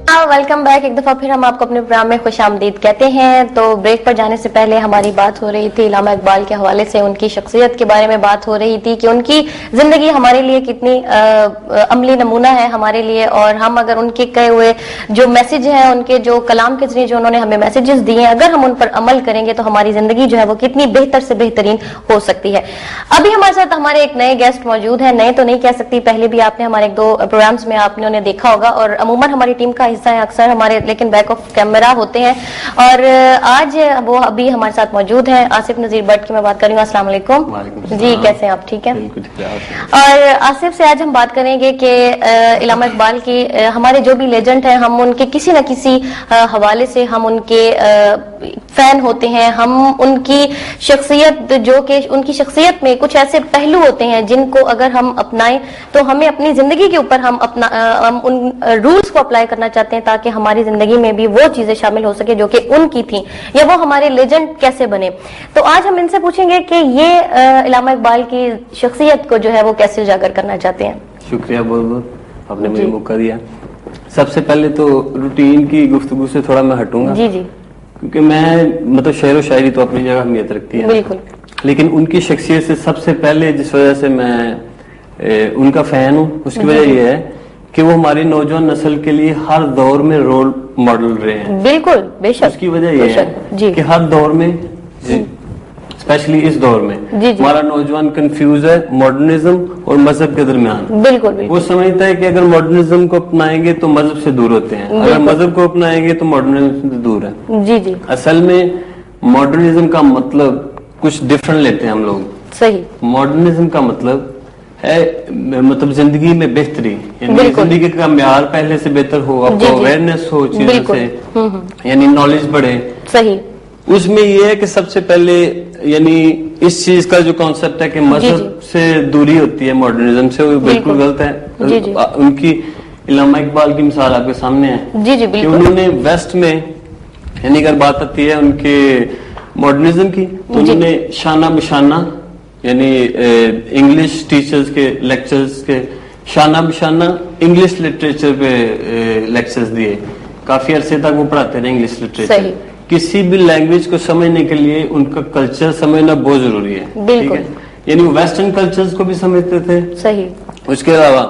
Welcome back. ایک دفعہ پھر ہم آپ کو اپنے پروگرام میں خوش آمدید کہتے ہیں. تو بریک پر جانے سے پہلے ہماری بات ہو رہی تھی علامہ اقبال کے حوالے سے, ان کی شخصیت کے بارے میں بات ہو رہی تھی کہ ان کی زندگی ہمارے لیے کتنی عملی نمونہ ہے ہمارے لیے, اور ہم اگر ان کے کہے ہوئے جو میسج ہیں, ان کے جو کلام کے ذریعے جو انہوں نے ہمیں میسیجز دیے ہیں, اگر ہم ان پر عمل کریں گے تو ہماری زندگی جو ہے وہ کتنی بہتر سے بہترین ہو سکتی ہے. ابھی ہمارے ساتھ ہمارے ایک نئے گیسٹ موجود ہیں. نئے تو نہیں کہہ سکتی, پہلے بھی آپ نے ہمارے ایک دو پروگرامز میں آپ نے انہیں دیکھا ہوگا, اور عموماً ہماری ٹیم کا حصہ ہے اکثر ہمارے, لیکن بیک آف کیمرہ ہوتے ہیں. اور آج وہ ابھی ہمارے ساتھ موجود ہیں. آصف نذیر بٹ کی میں بات کر رہی ہوں. السلام علیکم. جی کیسے ہیں آپ؟ ٹھیک ہیں. اور آصف سے آج ہم بات کریں گے کہ علامہ اقبال کی ہمارے جو بھی لیجنڈ ہیں, ہم ان کے کسی نہ کسی حوالے سے ہم ان کے فین ہوتے ہیں. ہم ان کی شخصیت, جو کہ ان کی شخصیت میں کچھ ایسے پہلو ہوتے ہیں جن کو اگر ہم اپنائیں تو ہمیں اپنی زندگی کے اوپر ہم ان رولز کو اپلائی کرنا چاہتے ہیں تاکہ ہماری زندگی میں بھی وہ چیزیں شامل ہو سکے جو کہ ان کی تھیں, یا وہ ہمارے لیجنڈ کیسے بنے. تو آج ہم ان سے پوچھیں گے کہ یہ علامہ اقبال کی شخصیت کو جو ہے وہ کیسے اجاگر کرنا چاہتے ہیں. شکریہ بہت بہت, آپ نے مجھے موقع دیا. سب سے پہلے تو روٹین کی گفتگو سے تھوڑا میں ہٹوں گا. جی جی. کیونکہ میں شعر و شاعری تو اپنی جگہ اہمیت رکھتی ہے بالکل, لیکن ان کی شخصیت سے سب سے پہلے جس وجہ سے میں ان کا فین ہوں, اس کی وجہ یہ ہے کہ وہ ہماری نوجوان نسل کے لیے ہر دور میں رول ماڈل رہے ہیں. بالکل, بے شک. اس کی وجہ یہ ہے کہ ہر دور میں, اسپیشلی اس دور میں ہمارا نوجوان کنفیوز ہے ماڈرنزم اور مذہب کے درمیان. بالکل. وہ سمجھتا ہے کہ اگر ماڈرنزم کو اپنائیں گے تو مذہب سے دور ہوتے ہیں, اگر مذہب کو اپنائیں گے تو ماڈرنزم سے دور ہے. جی جی. اصل میں ماڈرنزم کا مطلب کچھ ڈفرنٹ لیتے ہیں ہم لوگ. صحیح. ماڈرنزم کا مطلب ہے مطلب زندگی میں بہتری, یعنی زندگی کا معیار پہلے سے بہتر ہو, آپ کو اویئرنیس ہو چیزوں سے, یعنی نالج بڑھے. صحیح. اس میں یہ ہے کہ سب سے پہلے یعنی اس چیز کا جو کانسیپٹ ہے کہ مذہب سے دوری ہوتی ہے ماڈرنزم سے, وہ بالکل غلط ہے. ان کی علامہ اقبال کی مثال آپ کے سامنے ہے کہ انہوں نے ویسٹ میں, یعنی اگر بات آتی ہے ان کے ماڈرنزم کی, تو انہوں نے شانہ بشانہ یعنی انگلش ٹیچرز کے لیکچرز کے شانہ بشانہ انگلش لٹریچر پہ لیکچرز دیے. کافی عرصے تک وہ پڑھاتے رہے انگلش لٹریچر. کسی بھی لینگویج کو سمجھنے کے لیے ان کا کلچر سمجھنا بہت ضروری ہے. ٹھیک ہے, یعنی وہ ویسٹرن کلچرز کو بھی سمجھتے تھے. صحیح. اس کے علاوہ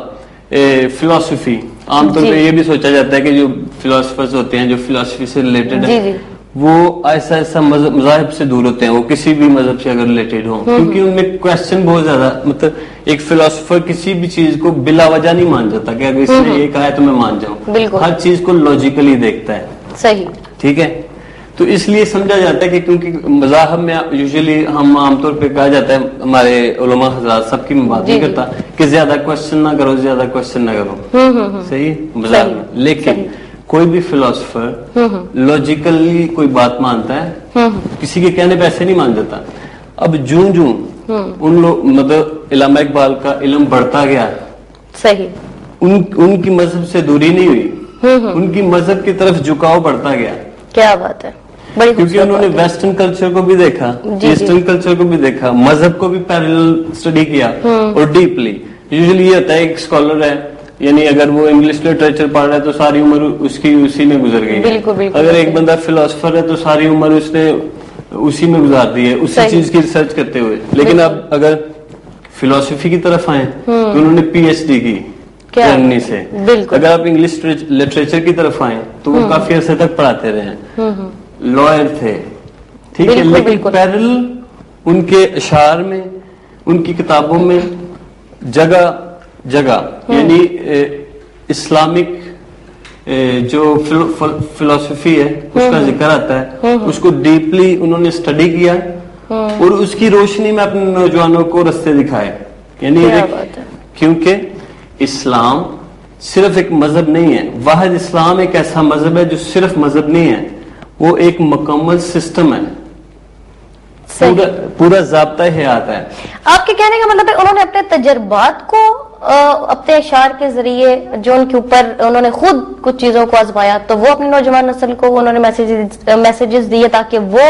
فلسفی, عام طور پہ یہ بھی سوچا جاتا ہے کہ جو فلاسفرز ہوتے ہیں جو فلسفی سے ریلیٹڈ ہیں وہ ایسا ایسا مذاہب سے دور ہوتے ہیں, وہ کسی بھی مذہب سے اگر ریلیٹڈ ہوں, کیونکہ ان میں کوشچن بہت زیادہ, مطلب ایک فلسفر کسی بھی چیز کو بلا وجہ نہیں مان جاتا کہ اگر اس نے یہ کہا ہے تو میں مان جاؤں. ہر چیز کو لاجیکلی دیکھتا ہے. صحیح. ٹھیک ہے, تو اس لیے سمجھا جاتا ہے کہ کیونکہ مذاہب میں یوزلی ہم عام طور پہ کہا جاتا ہے, ہمارے علماء حضرات سب کی میں بات نہیں کرتا کہ زیادہ کوشچن نہ کرو, زیادہ کوشچن نہ کرو. صحیح مذاہب میں, لیکن کوئی بھی فلسفر لاجیکلی کوئی بات مانتا ہے, کسی کے کہنے پہ ایسے نہیں مان جاتا. اب جوں جوں ان لوگ مطلب علامہ اقبال کا علم بڑھتا گیا, صحیح, ان کی مذہب سے دوری نہیں ہوئی, ان کی مذہب کی طرف جھکاؤ بڑھتا گیا. کیا بات ہے. کیونکہ انہوں نے ویسٹرن کلچر کو بھی دیکھا, ایسٹرن کلچر کو بھی دیکھا, مذہب کو بھی پیرلل اسٹڈی کیا اور ڈیپلی. یوزلی یہ ہوتا ہے ایک اسکالر ہے, یعنی اگر وہ انگلش لٹریچر پڑھ رہا ہے تو ساری عمر اس کی اسی میں گزر گئی. اگر ایک بندہ فلسفر ہے تو ساری عمر اس نے اسی میں گزار دی ہے, اسی چیز کی ریسرچ کرتے ہوئے. لیکن اب اگر فلسفی کی طرف آئیں تو انہوں نے پی ایچ ڈی کی جرمنی سے. اگر آپ انگلش لٹریچر کی طرف آئیں تو وہ کافی عرصے تک پڑھاتے رہے, لائر تھے. ٹھیک ہے, لیکن پیرل ان کے اشعار میں, ان کی کتابوں میں جگہ جگہ یعنی اسلامک جو فلسفی ہے اس کا ذکر آتا ہے, اس کو ڈیپلی انہوں نے اسٹڈی کیا اور اس کی روشنی میں اپنے نوجوانوں کو رستے دکھائے. یعنی کیونکہ اسلام صرف ایک مذہب نہیں ہے, واحد اسلام ایک ایسا مذہب ہے جو صرف مذہب نہیں ہے, وہ ایک مکمل سسٹم ہے, پورا ضابطہ حیات ہے. آپ کے کہنے کا مطلب ہے انہوں نے اپنے تجربات کو اپنے اشعار کے ذریعے جو ان کے اوپر انہوں نے خود کچھ چیزوں کو آزمایا تو وہ اپنی نوجوان نسل کو انہوں نے میسیجز دیے تاکہ وہ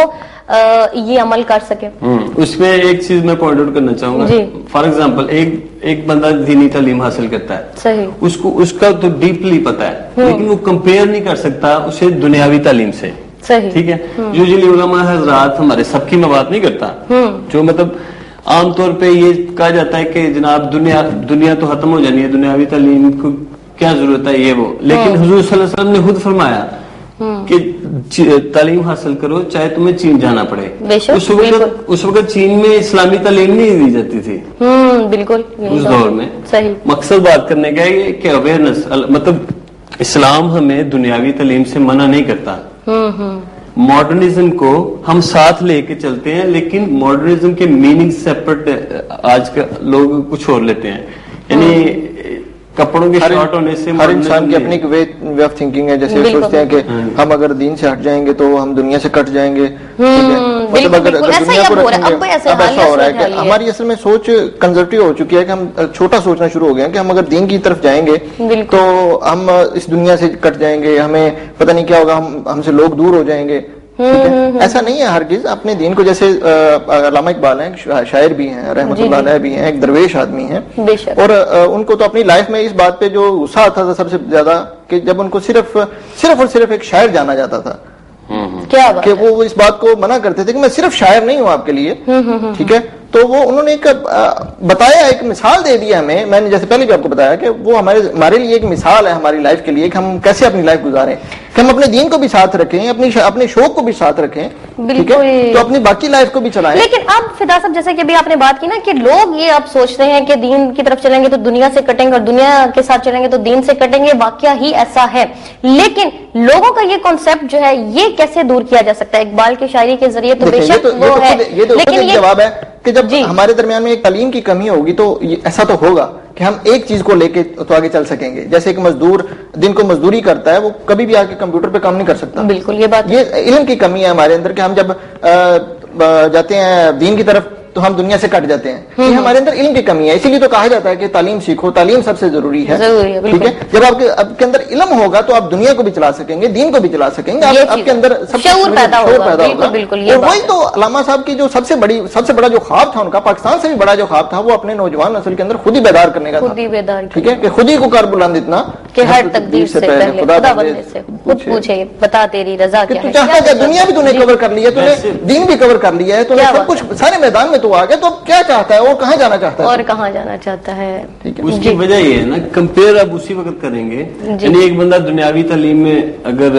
یہ عمل کر سکے. اس میں ایک چیز میں پوائنٹ آؤٹ کرنا چاہوں گا. فار ایگزامپل ایک بندہ دینی تعلیم حاصل کرتا ہے, صحیح, اس کا تو ڈیپلی پتا ہے, لیکن وہ کمپیئر نہیں کر سکتا اسے دنیاوی تعلیم سے. ٹھیک ہے, یوزلی علماء حضرات ہمارے سب کی میں بات نہیں کرتا, جو مطلب عام طور پہ یہ کہا جاتا ہے کہ جناب دنیا تو ختم ہو جانی ہے, دنیاوی تعلیم کو کیا ضرورت ہے یہ وہ, لیکن حضور صلی اللہ علیہ وسلم نے خود فرمایا کہ تعلیم حاصل کرو چاہے تمہیں چین جانا پڑے. اس وقت چین میں اسلامی تعلیم نہیں دی جاتی تھی بالکل اس دور میں. مقصد بات کرنے کا ہے کہ اویئرنیس, مطلب اسلام ہمیں دنیاوی تعلیم سے منع نہیں کرتا. ماڈرنزم کو ہم ساتھ لے کے چلتے ہیں, لیکن ماڈرنزم کے میننگ سیپریٹ آج کا لوگ کچھ اور لیتے ہیں. یعنی کپڑوں کے شارٹ ہونے سے ہر انسان کی اپنی وے آف تھنکنگ ہے. جیسے سوچتے ہیں کہ ہم اگر دین سے ہٹ جائیں گے تو ہم دنیا سے کٹ جائیں گے. مطلب اگر دنیا کو رکھیں گے, اب ایسا ہو رہا ہے کہ ہماری اصل میں سوچ کنزرویٹو ہو چکی ہے کہ ہم چھوٹا سوچنا شروع ہو گیا کہ ہم اگر دین کی طرف جائیں گے تو ہم اس دنیا سے کٹ جائیں گے, ہمیں پتہ نہیں کیا ہوگا, ہم سے لوگ دور ہو جائیں گے. ایسا نہیں ہے ہرگز. اپنے دین کو, جیسے علامہ اقبال ہیں, شاعر بھی ہیں, رحمۃ اللہ علیہ بھی ہیں, ایک درویش آدمی ہیں, اور ان کو تو اپنی لائف میں اس بات پہ جو غصہ آتا تھا سب سے زیادہ کہ جب ان کو صرف اور صرف ایک شاعر جانا جاتا تھا, کہ وہ اس بات کو منع کرتے تھے کہ میں صرف شاعر نہیں ہوں آپ کے لیے. ٹھیک ہے, تو وہ انہوں نے ایک بتایا, ایک مثال دے دی ہمیں. میں نے جیسے پہلے بھی آپ کو بتایا کہ وہ ہمارے لیے ایک مثال ہے ہماری لائف کے لیے کہ ہم کیسے اپنی لائف گزاریں, کہ ہم اپنے دین کو بھی ساتھ رکھیں, اپنے شوق کو بھی ساتھ رکھیں, ٹھیک ہے, تو اپنی باقی لائف کو بھی چلائیں. لیکن اب فدا صاحب جیسے کہ ابھی آپ نے بات کی نا کہ لوگ یہ اب سوچتے ہیں کہ دین کی طرف چلیں گے تو دنیا سے کٹیں گے اور دنیا کے ساتھ چلیں گے تو دین سے کٹیں گے. واقعہ ہی ایسا ہے, لیکن لوگوں کا یہ کانسیپٹ جو ہے یہ کیسے دور کیا جا سکتا ہے؟ اقبال کی شاعری کے ذریعے تو بے شک وہ ہے, لیکن یہ جواب ہے کہ جب ہمارے درمیان میں ایک تعلیم کی کمی ہوگی تو ایسا تو ہوگا کہ ہم ایک چیز کو لے کے تو آگے چل سکیں گے. جیسے ایک مزدور دن کو مزدوری کرتا ہے, وہ کبھی بھی آ کے کمپیوٹر پہ کام نہیں کر سکتا. بالکل, یہ بات, یہ علم کی کمی ہے ہمارے اندر کہ ہم جب جاتے ہیں دین کی طرف تو ہم دنیا سے کٹ جاتے ہیں. یہ ہمارے اندر علم کی کمی ہے, اسی لیے تو کہا جاتا ہے کہ تعلیم سیکھو, تعلیم سب سے ضروری ہے. ٹھیک ہے, جب آپ کے اندر علم ہوگا تو آپ دنیا کو بھی چلا سکیں گے, دین کو بھی چلا سکیں گے, آپ کے اندر شعور پیدا ہوگا. اور وہی تو علامہ صاحب کی جو سب سے بڑا جو خواب تھا ان کا, پاکستان سے بھی بڑا جو خواب تھا, وہ اپنے نوجوان نسل کے اندر خود ہی بیدار کرنے کا تھا. ٹھیک ہے, کہ خود ہی کو کر بلند اتنا کہ ہر تقدیر سے پہلے خدا بندے سے خود پوچھے بتا تیری رضا کیا ہے. چاہتا ہے دنیا بھی تو نے کور کر لی ہے, تو نے دین بھی کور کر لیا ہے, تو سب کچھ سارے میدان میں تو آ گیا, تو کیا چاہتا ہے اور کہاں جانا چاہتا ہے, اور کہاں جانا چاہتا ہے. اس کی وجہ یہ ہے نا, کمپیئر اب اسی وقت کریں گے. یعنی ایک بندہ دنیاوی تعلیم میں اگر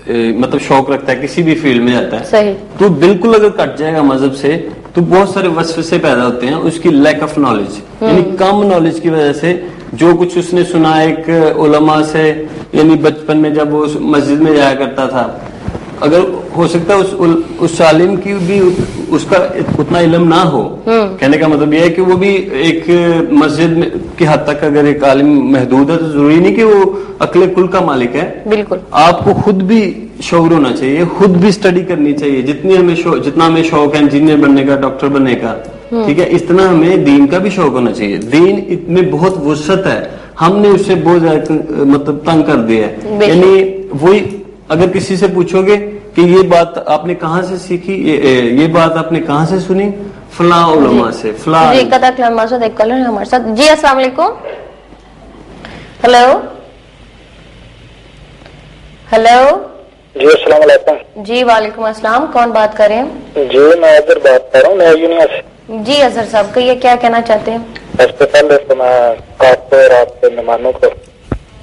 مطلب شوق رکھتا ہے, کسی بھی فیلڈ میں جاتا ہے, تو بالکل اگر کٹ جائے گا مذہب سے تو بہت سارے وسوسے پیدا ہوتے ہیں. اس کی لیک آف نالج, یعنی کم نالج کی وجہ سے جو کچھ اس نے سنا ایک علماء سے, یعنی بچپن میں جب وہ مسجد میں جایا کرتا تھا, اگر ہو سکتا ہے اس عالم کی بھی اس کا اتنا علم نہ ہو. کہنے کا مطلب یہ ہے کہ وہ بھی ایک مسجد کی حد تک اگر ایک عالم محدود ہے تو ضروری نہیں کہ وہ عقل کل کا مالک ہے. بالکل, آپ کو خود بھی شعور ہونا چاہیے, خود بھی اسٹڈی کرنی چاہیے. جتنا ہمیں شوق ہے انجینئر بننے کا, ڈاکٹر بننے کا, ٹھیک ہے, اتنا ہمیں دین کا بھی شوق ہونا چاہیے. دین میں بہت وسعت ہے, ہم نے اس سے بہت زیادہ مطلب تنگ کر دیا ہے. یعنی وہی اگر کسی سے پوچھو گے کہ یہ بات آپ نے کہاں سے سیکھی, یہ بات آپ نے کہاں سے سنی, فلاں علماء سے, فلاں. جی, ایک کالر ہے ہمارے ساتھ. جی السلام علیکم. Hello hello. جی السلام علیکم. جی وعلیکم السلام, کون بات کر رہے ہیں؟ جی میں اظہر بات کر رہا ہوں, میں یونیا سے. جی اظہر صاحب, کہیے کیا کہنا چاہتے ہیں؟ سب سے پہلے تو میں آپ کو اور آپ کے مہمانوں کو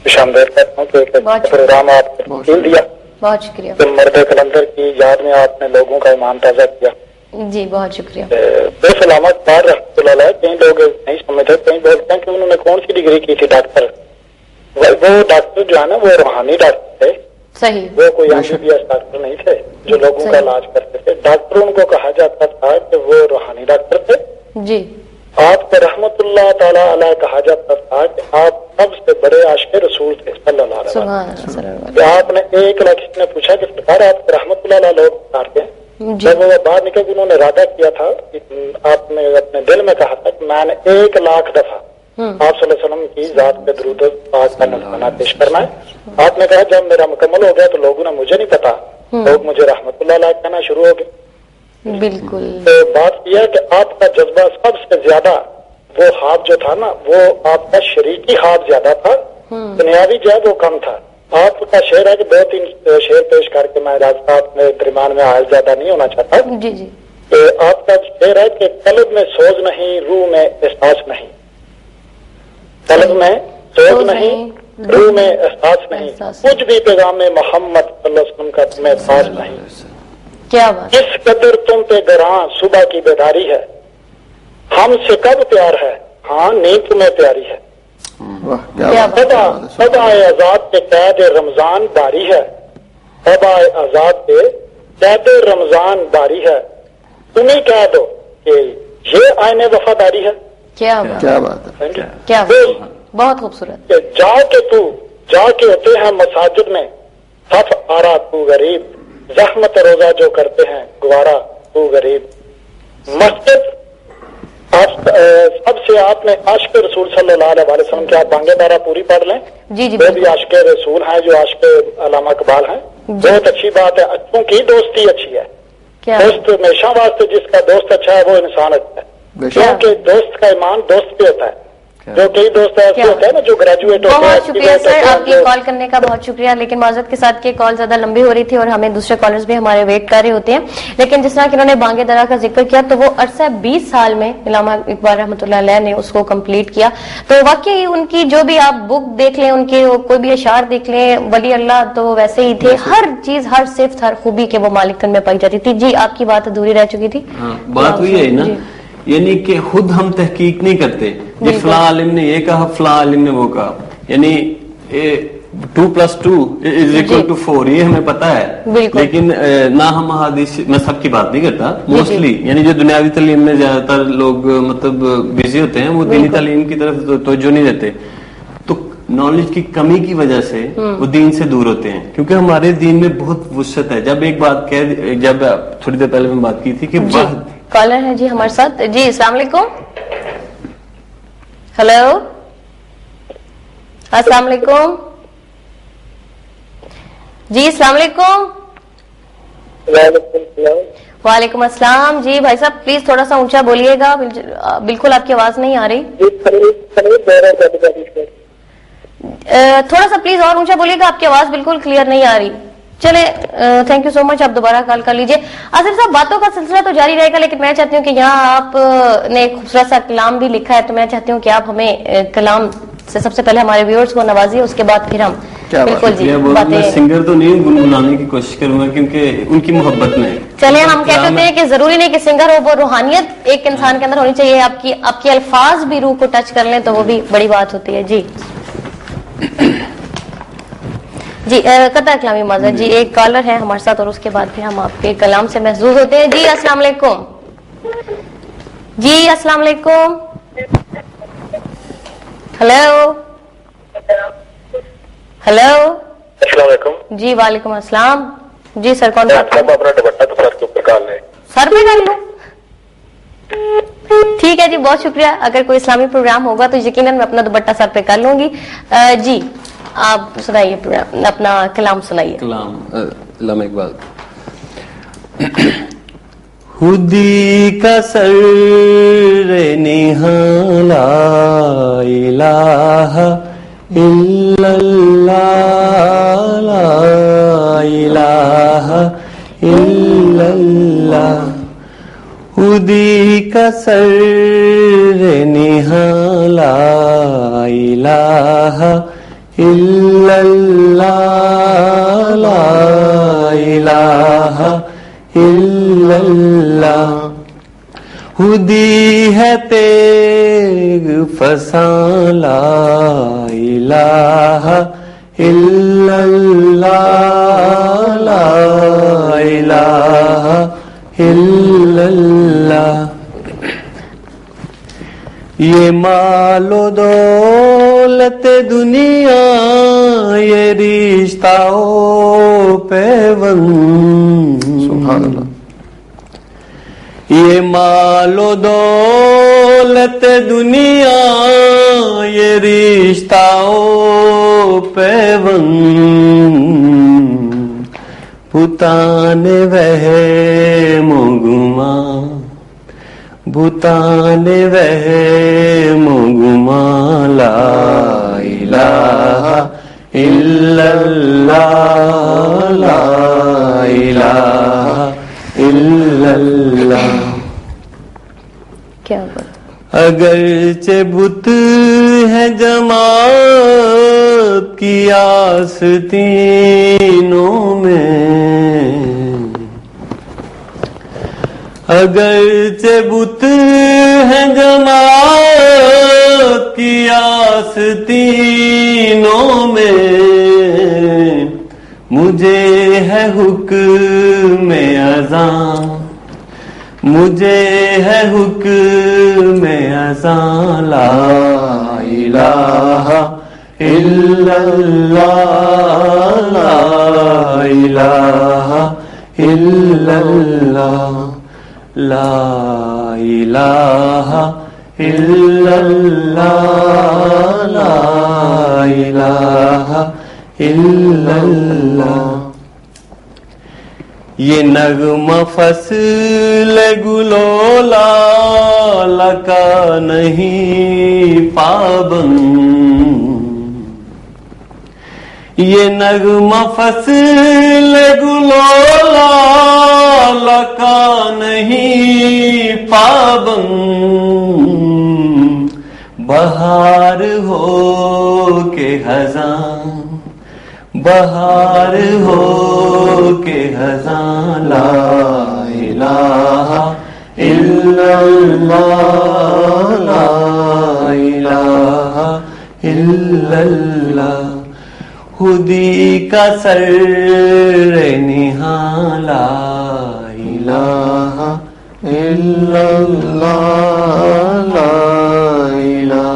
خوش آمدید کرتا ہوں کہ پروگرام آپ نے کھیل دیا. بہت شکریہ. مرد قلندر کی یاد میں آپ نے لوگوں کا ایمان تازہ کیا. جی بہت شکریہ. بے سلامت پار رحمۃ اللہ علیہ, کئی لوگ نہیں سمجھتے, کئی بولتے ہیں کہ انہوں نے کون سی ڈگری کی تھی ڈاکٹر. وہ ڈاکٹر جو ہے نا وہ روحانی ڈاکٹر تھے. صحیح, وہ کوئی MBBS ڈاکٹر نہیں تھے جو لوگوں کا علاج کرتے تھے. ڈاکٹر ان کو کہا جاتا تھا کہ وہ روحانی ڈاکٹر تھے. جی, آپ کو رحمت اللہ تعالی علیہ کہا جاتا تھا کہ آپ سب سے بڑے عاشق رسول تھے صلی اللہ علیہ وسلم. آپ نے 1 لاکھ نے پوچھا کہ سرکار آپ کو رحمت اللہ علیہ لوگ پکارتے ہیں. جب وہ باہر نکل کے انہوں نے ارادہ کیا تھا, آپ نے اپنے دل میں کہا تھا کہ میں نے 1 لاکھ دفعہ آپ صلی اللہ علیہ وسلم کی ذات پہ درود پاک کا نذرانہ پیش کرنا ہے. آپ نے کہا جب میرا مکمل ہو گیا تو لوگوں نے مجھے نہیں پتا, لوگ مجھے رحمت اللہ علیہ کہنا شروع ہو گئے. بالکل. تو بات یہ ہے کہ آپ کا جذبہ سب سے زیادہ وہ خواب جو تھا نا وہ آپ کا شریکی خواب زیادہ تھا, دنیاوی جو ہے وہ کم تھا. آپ کا شعر ہے کہ 2-3 شعر پیش کر کے میں راستہ اپنے درمیان میں حائل زیادہ نہیں ہونا چاہتا. جی جی. تو آپ کا شعر ہے کہ قلب میں سوز نہیں روح میں احساس نہیں, قلب میں سوز نہیں روح میں احساس نہیں, کچھ بھی پیغام محمد صلی اللہ علیہ وسلم کا تمہیں احساس نہیں. کیا بات. اس قدر تم پہ گراں صبح کی بیداری ہے, ہم سے کب پیار ہے ہاں نیند تمہیں پیاری ہے. صبا آزاد پہ قید رمضان باری ہے, صبا آزاد پہ قید رمضان باری ہے, تمہیں کہہ دو کہ یہ آئین وفاداری ہے. کیا بات ہے, کیا بہت خوبصورت. جا کے ہوتے ہیں مساجد میں صف آرا تو غریب, زحمت روزہ جو کرتے ہیں گوارا تو غریب. مسجد سب سے آپ نے عاشق رسول صلی اللہ علیہ وسلم کی آپ بانگے دارا پوری پڑھ لیں. جی جی. وہ بھی عاشق رسول ہیں جو عاشق علامہ اقبال ہیں. بہت اچھی بات ہے, اچھوں کی دوستی اچھی ہے. دوست ہمیشہ واسطے جس کا دوست اچھا ہے وہ انسان اچھا ہے, کیونکہ دوست کا ایمان دوست پہ ہوتا ہے. جو کئی دوست ایسے ہوتے ہیں نا جو گریجویٹ ہوتے ہیں. بہت شکریہ سر, آپ کی کال کرنے کا بہت شکریہ. لیکن معذرت کے ساتھ کہ کال زیادہ لمبی ہو رہی تھی اور ہمیں دوسرے کالرز بھی ہمارے ویٹ کر رہے ہوتے ہیں. لیکن جس طرح کہ انہوں نے بانگے درا کا ذکر کیا تو وہ عرصہ 20 سال میں علامہ اقبال رحمۃ اللہ علیہ نے اس کو کمپلیٹ کیا. تو واقعی ان کی جو بھی آپ بک دیکھ لیں, ان کے کوئی بھی اشعار دیکھ لیں, ولی اللہ تو وہ ویسے ہی تھے. ہر چیز, ہر صفت, ہر خوبی کے وہ مالکن میں پائی جاتی تھی. جی آپ کی بات ادھوری رہ چکی تھی. بات ہوئی ہے نا, یعنی کہ خود ہم تحقیق نہیں کرتے کہ فلاں عالم نے یہ کہا, فلاں عالم نے وہ کہا. یعنی 2+2=4 یہ ہمیں پتا ہے, لیکن نہ ہم احادیث, میں سب کی بات نہیں کرتا, موسٹلی یعنی جو دنیاوی تعلیم میں زیادہ تر لوگ مطلب بزی ہوتے ہیں وہ دینی تعلیم کی طرف توجہ نہیں دیتے. تو نالج کی کمی کی وجہ سے وہ دین سے دور ہوتے ہیں, کیونکہ ہمارے دین میں بہت وسعت ہے. جب ایک بات جب تھوڑی دیر پہلے میں بات کی تھی کہ کالر ہے جی ہمارے ساتھ. جی السلام علیکم. ہیلو السلام علیکم. جی السلام علیکم. وعلیکم السلام. جی بھائی صاحب پلیز تھوڑا سا اونچا بولیے گا, بالکل آپ کی آواز نہیں آ رہی. تھوڑا سا پلیز اور اونچا بولیے گا, آپ کی آواز بالکل کلیئر نہیں آ رہی. چلے تھینک یو سو مچ, آپ دوبارہ کال کر لیجئے. آصف صاحب باتوں کا سلسلہ تو جاری رہے گا, لیکن میں چاہتی ہوں کہ یہاں آپ نے ایک خوبصورت سا کلام بھی لکھا ہے, تو میں چاہتی ہوں کہ آپ ہمیں کلام سے سب سے پہلے ہمارے ویورز کو نوازیے, اس کے بعد پھر ہم بالکل جی میں سنگر تو نہیں گنگنانے کی کوشش کروں گا کیونکہ ان کی محبت میں. چلے ہم کہتے ہیں کہ ضروری نہیں کہ سنگر ہو, وہ روحانیت ایک انسان کے اندر ہونی چاہیے. آپ کی الفاظ بھی روح کو ٹچ کر لیں تو وہ بھی بڑی بات ہوتی ہے. جی جی قطع کلامی معذرت. جی ایک کالر ہے ہمارے ساتھ اور اس کے بعد پھر ہم آپ کے کلام سے محظوظ ہوتے ہیں. جی السلام علیکم. جی السلام علیکم. ہیلو ہیلو السلام علیکم. جی وعلیکم السلام. جی سر کون بات کر رہے ہیں؟ اپنا دوپٹہ تو سر کے اوپر کر لیں. سر پہ کر لوں, ٹھیک ہے جی بہت شکریہ. اگر کوئی اسلامی پروگرام ہوگا تو یقیناً میں اپنا دوپٹہ سر پہ کر لوں گی. جی آپ سنائیے اپنا کلام سنائیے. کلام علامہ اقبال. خودی کا سر نہاں لا الہ الا اللہ, لا الہ الا اللہ. خودی کا سر نہاں لا الہ الا اللہ, لا الہ الا اللہ. خودی ہے تیغ فساں, لا الہ الا اللہ, لا الہ الا اللہ. یہ مال و دولت دنیا, یہ رشتہ و پیوند, سبحان اللہ. یہ مال و دولت دنیا, یہ رشتہ و پیوند, بھوتانے وہم گما بھوتانے وہم گما لا الہ الا اللہ لا الہ الا اللہ. کیا بات. اگرچہ بت ہے جماعت کی آستینوں میں اگرچہ بت ہے جماعت کی آستینوں میں مجھے ہے حکم اذان مجھے ہے حکم اذان لا الہ الا اللہ لا الہ الا اللہ لا الہ الا اللہ لا الہ الا اللہ. یہ نغمہ فصل گلو لال کا نہیں پابند یہ نغمہ فصل گلو لال کا نہیں پابند بہار ہو کے خزاں بہار ہو کے خزاں لا الہ الا اللہ لا الہ الا اللہ. خودی کا سر نہاں لا الہ الا اللہ لا الہ.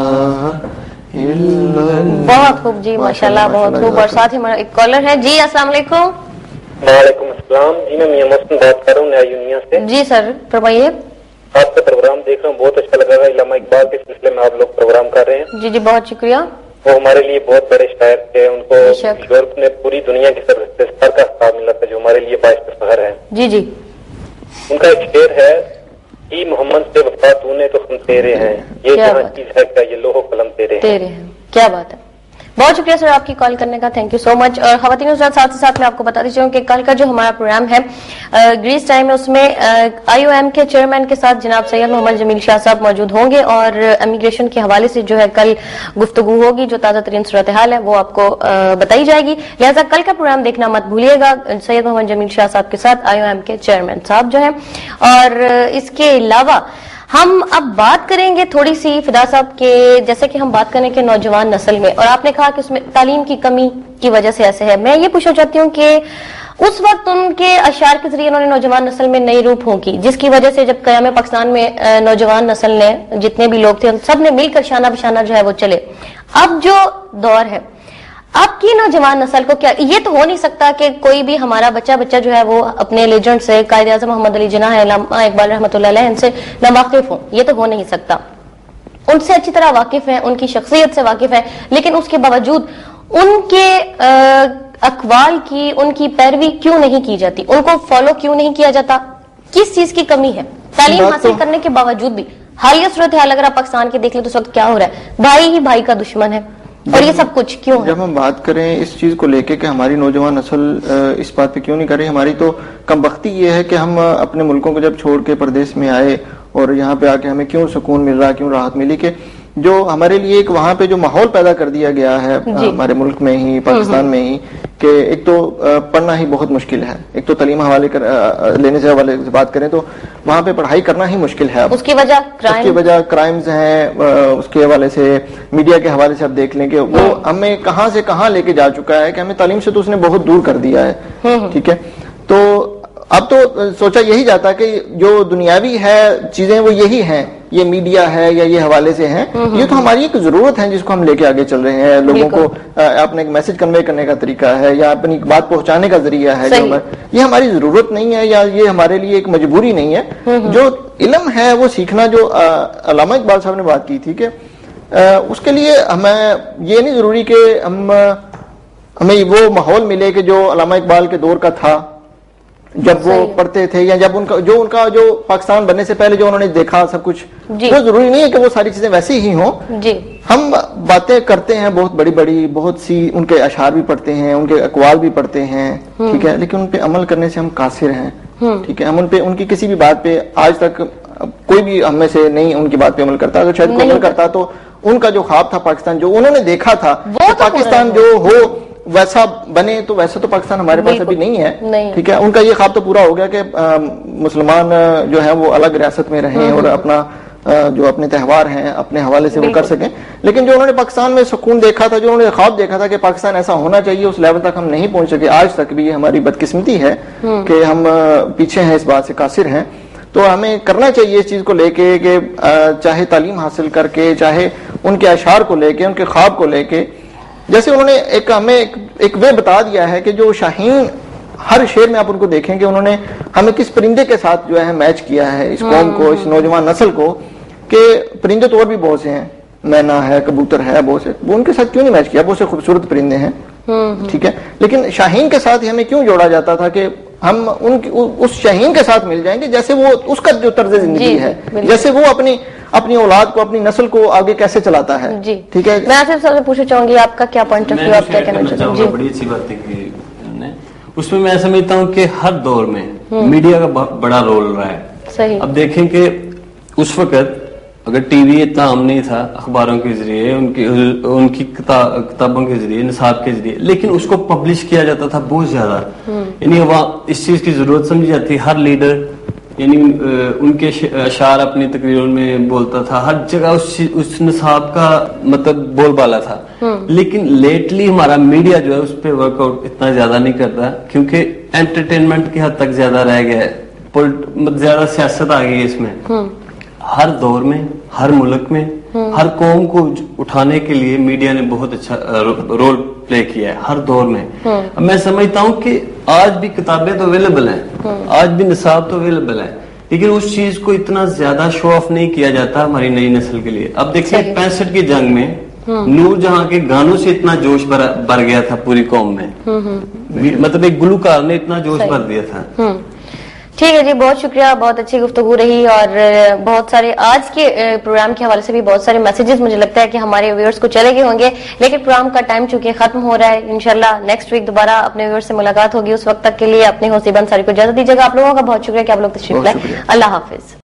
بہت خوب جی ماشاءاللہ بہت خوب. اور ساتھ ہی ہمارا ایک کالر ہے. جی السلام علیکم. وعلیکم السلام. جی میں میاں محسن بات کر رہا ہوں نیا یونیا سے. جی سر فرمائیے. آپ کا پروگرام دیکھ رہا ہوں بہت اچھا لگا ہے. علامہ اقبال کے سلسلے میں آپ لوگ پروگرام کر رہے ہیں. جی جی بہت شکریہ. وہ ہمارے لیے بہت بڑے شاعر تھے. ان کو یورپ میں پوری دنیا کی سر کا خطاب ملا تھا جو ہمارے لیے باعث فخر ہے. جی جی. ان کا ایک شعر ہے کہ محمد سے وفا تو نے تو ہم تیرے ہیں یہ جہاں چیز ہے کیا یہ لوح و قلم تیرے ہیں. کیا بات ہے. بہت شکریہ سر آپ کی کال کرنے کا. تھینک یو سو مچ. اور خواتین حضرات ساتھ ساتھ میں آپ کو بتا دیتی ہوں کہ کل کا جو ہمارا پروگرام ہے گریس ٹائم ہے اس میں آئی او ایم کے چیئرمین کے ساتھ جناب سید محمد جمیل شاہ صاحب موجود ہوں گے اور امیگریشن کے حوالے سے جو ہے کل گفتگو ہوگی. جو تازہ ترین صورتحال ہے وہ آپ کو بتائی جائے گی. لہٰذا کل کا پروگرام دیکھنا مت بھولیے گا سید محمد جمیل شاہ صاحب کے ساتھ آئی او ایم کے چیئرمین صاحب جو ہیں. اور اس کے علاوہ ہم اب بات کریں گے تھوڑی سی فدا صاحب کے جیسے کہ ہم بات کریں کہ نوجوان نسل میں اور آپ نے کہا کہ اس میں تعلیم کی کمی کی وجہ سے ایسے ہے. میں یہ پوچھنا چاہتی ہوں کہ اس وقت ان کے اشعار کے ذریعے انہوں نے نوجوان نسل میں نئی روح پھونکی جس کی وجہ سے جب قیام پاکستان میں نوجوان نسل نے جتنے بھی لوگ تھے ان سب نے مل کر شانہ بشانہ جو ہے وہ چلے. اب جو دور ہے اب کی نوجوان نسل کو کیا یہ تو ہو نہیں سکتا کہ کوئی بھی ہمارا بچہ جو ہے وہ اپنے لیجنڈ سے قائد اعظم محمد علی جناح علامہ اقبال رحمۃ اللہ علیہ ان سے ناواقف ہوں. یہ تو ہو نہیں سکتا. ان سے اچھی طرح واقف ہیں ان کی شخصیت سے واقف ہیں لیکن اس کے باوجود ان کے اقوال کی ان کی پیروی کیوں نہیں کی جاتی ان کو فالو کیوں نہیں کیا جاتا. کس چیز کی کمی ہے. تعلیم حاصل کرنے کے باوجود بھی حالیہ صورتحال اگر آپ پاکستان کے دیکھ لیں تو اس وقت کیا ہو رہا ہے. بھائی ہی بھائی کا دشمن ہے اور یہ سب کچھ کیوں ہے. جب ہم بات کریں اس چیز کو لے کے کہ ہماری نوجوان نسل اس بات پہ کیوں نہیں کر رہی ہماری تو کم بختی یہ ہے کہ ہم اپنے ملکوں کو جب چھوڑ کے پردیس میں آئے اور یہاں پہ آ کے ہمیں کیوں سکون مل رہا کیوں راحت ملی کہ جو ہمارے لیے ایک وہاں پہ جو ماحول پیدا کر دیا گیا ہے ہمارے ملک میں ہی پاکستان میں ہی کہ ایک تو پڑھنا ہی بہت مشکل ہے. ایک تو تعلیم حوالے لینے سے حوالے سے بات کریں تو وہاں پہ پڑھائی کرنا ہی مشکل ہے. اس کی وجہ کرائمز ہیں. اس کے حوالے سے میڈیا کے حوالے سے آپ دیکھ لیں کہ وہ ہمیں کہاں سے کہاں لے کے جا چکا ہے کہ ہمیں تعلیم سے تو اس نے بہت دور کر دیا ہے. ٹھیک ہے تو اب تو سوچا یہی جاتا کہ جو دنیاوی ہے چیزیں وہ یہی ہیں یہ میڈیا ہے یا یہ حوالے سے ہیں یہ تو ہماری ایک ضرورت ہے جس کو ہم لے کے آگے چل رہے ہیں. لوگوں کو اپنے ایک میسج کنوے کرنے کا طریقہ ہے یا اپنی بات پہنچانے کا ذریعہ ہے یہ ہماری ضرورت نہیں ہے یا یہ ہمارے لیے ایک مجبوری نہیں ہے. جو علم ہے وہ سیکھنا جو علامہ اقبال صاحب نے بات کی تھی کہ اس کے لیے ہمیں یہ نہیں ضروری کہ ہمیں وہ ماحول ملے کہ جو علامہ اقبال کے دور کا تھا جب وہ پڑھتے تھے یا جب ان کا جو پاکستان بننے سے پہلے جو انہوں نے دیکھا سب کچھ، وہ ضروری نہیں ہے کہ وہ ساری چیزیں ویسی ہی ہوں. ہم باتیں کرتے ہیں بہت بڑی بڑی، بہت سی ان کے اشعار بھی پڑھتے ہیں، ان کے اقوال بھی پڑھتے ہیں، ٹھیک ہے، لیکن ان پہ عمل کرنے سے ہم قاصر ہیں. ٹھیک ہے، ہم ان کی کسی بھی بات پہ آج تک کوئی بھی ہم میں سے نہیں ان کی بات پہ عمل کرتا. اگر شاید کوئی عمل کرتا تو ان کا جو خواب تھا پاکستان، جو انہوں نے دیکھا تھا کہ پاکستان جو ہو ویسا بنے، تو ویسا تو پاکستان ہمارے پاس ابھی نہیں ہے. ٹھیک ہے، ان کا یہ خواب تو پورا ہو گیا کہ مسلمان جو ہے وہ الگ ریاست میں رہیں اور اپنا جو اپنے تہوار ہیں اپنے حوالے سے وہ کر سکیں. لیکن جو انہوں نے پاکستان میں سکون دیکھا تھا، جو انہوں نے خواب دیکھا تھا کہ پاکستان ایسا ہونا چاہیے، اس لیول تک ہم نہیں پہنچ سکے. آج تک بھی یہ ہماری بدقسمتی ہے کہ ہم پیچھے ہیں، اس بات سے قاصر ہیں. تو ہمیں کرنا چاہیے اس چیز کو لے کے کہ چاہے تعلیم حاصل کر کے، چاہے ان کے اشعار کو لے کے، ان کے خواب کو لے کے، جیسے انہوں نے ہمیں ایک وے بتا دیا ہے کہ جو شاہین، ہر شعر میں آپ ان کو دیکھیں کہ انہوں نے ہمیں کس پرندے کے ساتھ جو ہے میچ کیا ہے اس قوم کو، اس نوجوان نسل کو، کہ پرندے تو اور بھی بہت سے ہیں، مینا ہے، کبوتر ہے، بہت سے، وہ ان کے ساتھ کیوں نہیں میچ کیا؟ بہت سے خوبصورت پرندے ہیں، ٹھیک ہے، لیکن شاہین کے ساتھ ہمیں کیوں جوڑا جاتا تھا کہ ہم اس شاہین کے ساتھ مل جائیں گے جیسے وہ اس کا جو طرز زندگی ہے، جیسے وہ اپنی اولاد کو، اپنی نسل کو آگے کیسے چلاتا ہے. ٹھیک ہے، میں آپ سے پوچھنا چاہوں گی آپ کا کیا پوائنٹ آف ویو، آپ کیا کہنا چاہتے ہیں؟ بڑی اچھی بات ہے اس میں میں سمجھتا ہوں کہ ہر دور میں میڈیا کا بہت بڑا رول رہا ہے. صحیح. اب دیکھیں کہ اس وقت اگر ٹی وی اتنا عام نہیں تھا، اخباروں کے ذریعے، ان کی کتابوں کے ذریعے، نصاب کے ذریعے، لیکن اس کو پبلش کیا جاتا تھا بہت زیادہ. یعنی اس چیز کی ضرورت سمجھی جاتی. ہر لیڈر یعنی ان کے اشعار اپنی تقریروں میں بولتا تھا، ہر جگہ اس نصاب کا مطلب بول بالا تھا. لیکن لیٹلی ہمارا میڈیا جو ہے اس پہ ورک آؤٹ اتنا زیادہ نہیں کرتا، کیونکہ انٹرٹینمنٹ کی حد تک زیادہ رہ گیا ہے، زیادہ سیاست آ گئی ہے اس میں. ہر دور میں، ہر ملک میں، ہر قوم کو اٹھانے کے لیے میڈیا نے بہت اچھا رول پلے کیا ہے ہر دور میں. میں سمجھتا ہوں کہ آج بھی کتابیں تو اویلیبل ہیں، آج بھی نصاب تو اویلیبل ہے، لیکن اس چیز کو اتنا زیادہ شو آف نہیں کیا جاتا ہماری نئی نسل کے لیے. اب دیکھیں 65 کی جنگ میں نور جہاں کے گانوں سے اتنا جوش بھر گیا تھا پوری قوم میں، مطلب ایک گلوکار نے اتنا جوش بھر دیا تھا. ٹھیک ہے جی، بہت شکریہ، بہت اچھی گفتگو رہی، اور بہت سارے آج کے پروگرام کے حوالے سے بھی بہت سارے میسیجز مجھے لگتا ہے کہ ہمارے ویورز کو چلے گئے ہوں گے، لیکن پروگرام کا ٹائم چونکہ ختم ہو رہا ہے. انشاءاللہ نیکسٹ ویک دوبارہ اپنے ویورز سے ملاقات ہوگی. اس وقت تک کے لیے اپنے ہوسٹی بنساری کو اجازت دیجیے گا. آپ لوگوں کا بہت شکریہ کہ آپ لوگ تشریف لائے. اللہ حافظ.